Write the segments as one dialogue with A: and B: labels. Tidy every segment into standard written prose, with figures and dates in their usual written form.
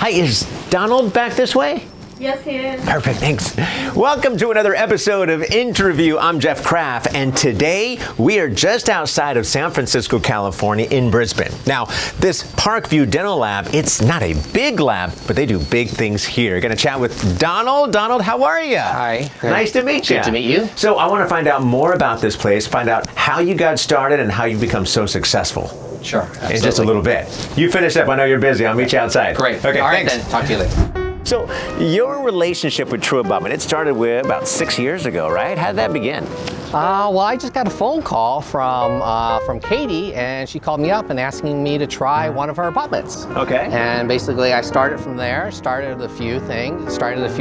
A: Hi, is Donald back this way?
B: Yes, he is.
A: Perfect, thanks. Welcome to another episode of InTRUview. I'm Jeff Kraft, and today we are just outside of San Francisco, California, in Brisbane. Now, this Parkview Dental Lab, it's not a big lab, but they do big things here. Going to chat with Donald. Donald, how are you?
C: Hi.
A: Nice to meet you.
C: Good to meet you.
A: So I want to find out more about this place, find out how you got started and how you become so successful.
C: Sure, absolutely.
A: In just a little bit. You finish up. I know you're busy. I'll meet you outside.
C: Great.
A: Okay,
C: All right,
A: thanks.
C: then. Talk to you later.
A: So your relationship with InTRUview, it started with about 6 years ago, right? How did that begin?
C: Well, I just got a phone call from Katie, and she called me up and asking me to try one of her abutments.
A: Okay.
C: And basically, I started from there, started a few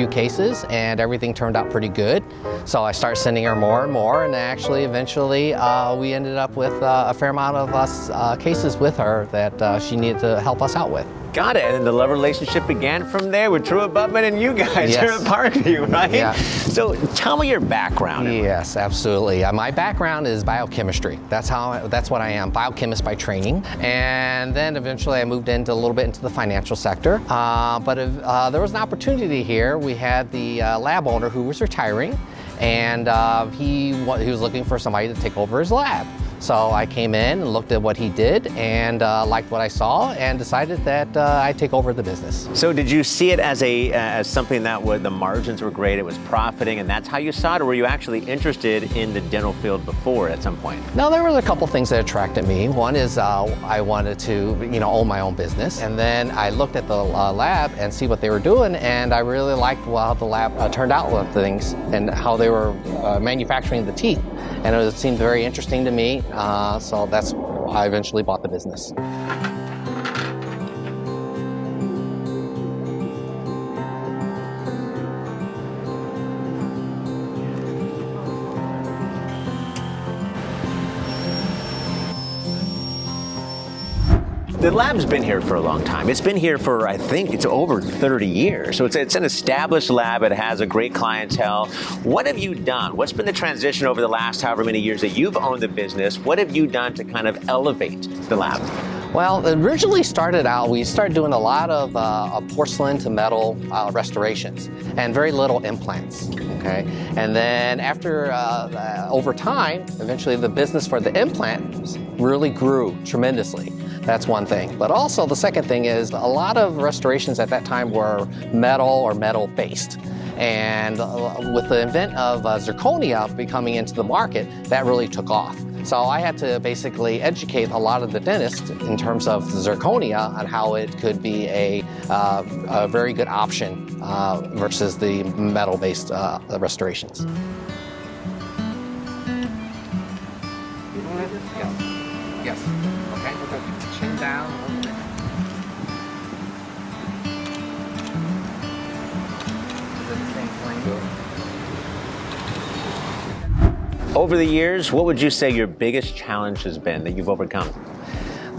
C: cases, and everything turned out pretty good. So I started sending her more and more, and actually, eventually, we ended up with a fair amount of cases with her that she needed to help us out with.
A: Got it. And the love relationship began from there with InTRUview and you guys here at Parkview, right?
C: Yeah.
A: So tell me your background.
C: Yes, absolutely. My background is biochemistry. That's what I am, biochemist by training. And then eventually I moved into a little bit into the financial sector. But there was an opportunity here. We had the lab owner who was retiring, and he was looking for somebody to take over his lab. So I came in and looked at what he did and liked what I saw and decided that I'd take over the business.
A: So did you see it as something that the margins were great, it was profiting, and that's how you saw it, or were you actually interested in the dental field before at some point?
C: No, there were a couple things that attracted me. One is I wanted to, own my own business, and then I looked at the lab and see what they were doing, and I really liked how the lab turned out with things and how they were manufacturing the teeth, and it seemed very interesting to me. So that's why I eventually bought the business.
A: The lab's been here for a long time. It's been here for, I think, it's over 30 years. So it's an established lab. It has a great clientele. What have you done? What's been the transition over the last however many years that you've owned the business? What have you done to kind of elevate the lab?
C: Well, it originally started out, we started doing a lot of porcelain to metal restorations and very little implants, okay? And then after, over time, eventually the business for the implants really grew tremendously. That's one thing. But also the second thing is a lot of restorations at that time were metal or metal-based. And with the invent of zirconia becoming into the market, that really took off. So I had to basically educate a lot of the dentists in terms of zirconia on how it could be a very good option versus the metal-based restorations. Yes. Okay. Chin down.
A: Over the years, what would you say your biggest challenge has been that you've overcome?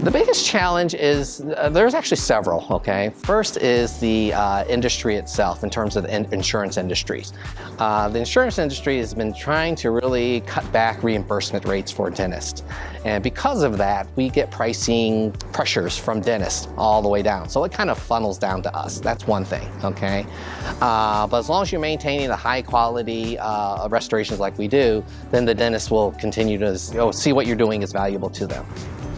C: The biggest challenge is, there's actually several, okay? First is the industry itself in terms of the insurance industries. The insurance industry has been trying to really cut back reimbursement rates for dentists. And because of that, we get pricing pressures from dentists all the way down. So it kind of funnels down to us. That's one thing, okay? But as long as you're maintaining the high quality restorations like we do, then the dentist will continue to see what you're doing is valuable to them.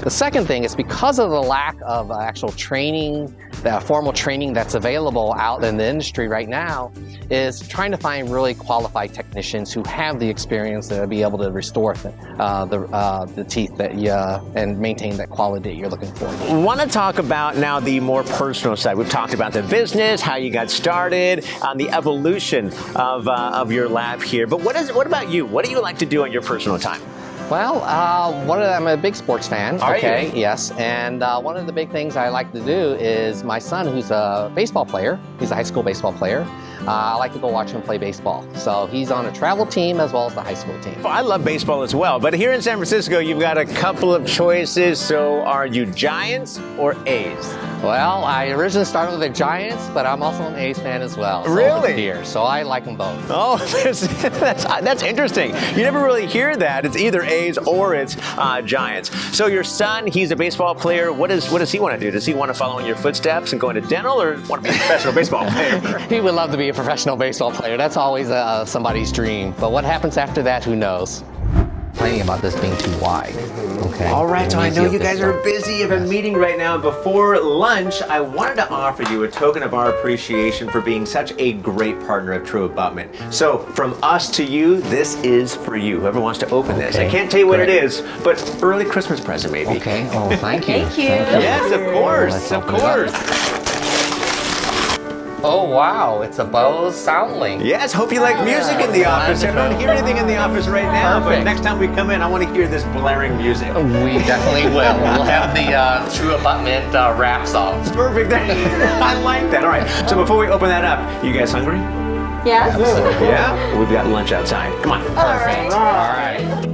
C: The second thing is because of the lack of actual training, the formal training that's available out in the industry right now, is trying to find really qualified technicians who have the experience to be able to restore the teeth that and maintain that quality that you're looking for.
A: I want to talk about now the more personal side. We've talked about the business, how you got started, the evolution of your lab here. But what about you? What do you like to do on your personal time?
C: Well, I'm a big sports fan.
A: Are
C: okay,
A: you?
C: Yes, and one of the big things I like to do is my son, who's a baseball player, he's a high school baseball player, I like to go watch him play baseball. So he's on a travel team as well as the high school team.
A: Well, I love baseball as well, but here in San Francisco, you've got a couple of choices. So are you Giants or A's?
C: Well, I originally started with the Giants, but I'm also an A's fan as well. So
A: Really?
C: over the years, so I like them both.
A: Oh, that's interesting. You never really hear that. It's either A's or it's Giants. So your son, he's a baseball player. What does he want to do? Does he want to follow in your footsteps and go into dental, or want to be a professional baseball player?
C: He would love to be a professional baseball player. That's always somebody's dream. But what happens after that, who knows? Complaining about this being too wide. Okay.
A: All right, so I know you guys are busy. You have a meeting right now. Before lunch, I wanted to offer you a token of our appreciation for being such a great partner of True Abutment. So from us to you, this is for you. Whoever wants to open this. I can't tell you what it is, but early Christmas present maybe.
C: Okay. Oh, thank you.
B: Thank you.
A: Yes, of course, of course.
C: Oh wow, it's a Bose SoundLink.
A: Yes, hope you like music in the office. I don't hear anything in the office right now, but
C: Perfect.
A: next time we come in, I want to hear this blaring music.
C: We definitely will. We'll have the True Abutment rap song.
A: Perfect. I like that. All right, so before we open that up, you guys hungry?
B: Yes?
A: Yeah? We've got lunch outside. Come on.
B: Perfect.
C: All right.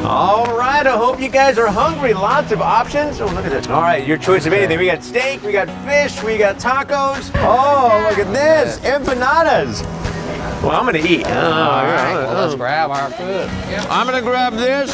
A: All right, I hope you guys are hungry. Lots of options. Oh, look at this. All right, your choice of anything. We got steak, we got fish, we got tacos. Oh, look at this. Empanadas. Well, I'm going to eat.
C: All right. Well, let's grab our food.
A: I'm going to grab this.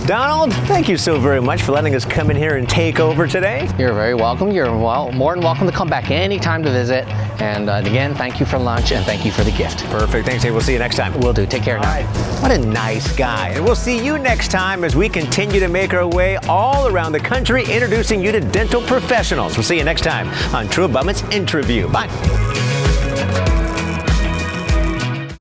A: Donald, thank you so very much for letting us come in here and take over today.
C: You're very welcome. You're more than welcome to come back anytime to visit. And again, thank you for lunch and thank you for the gift.
A: Perfect. Thanks, Dave. We'll see you next time.
C: Will do. Take care now.
A: What a nice guy. And we'll see you next time as we continue to make our way all around the country, introducing you to dental professionals. We'll see you next time on True Abutment's InTRUview. Bye.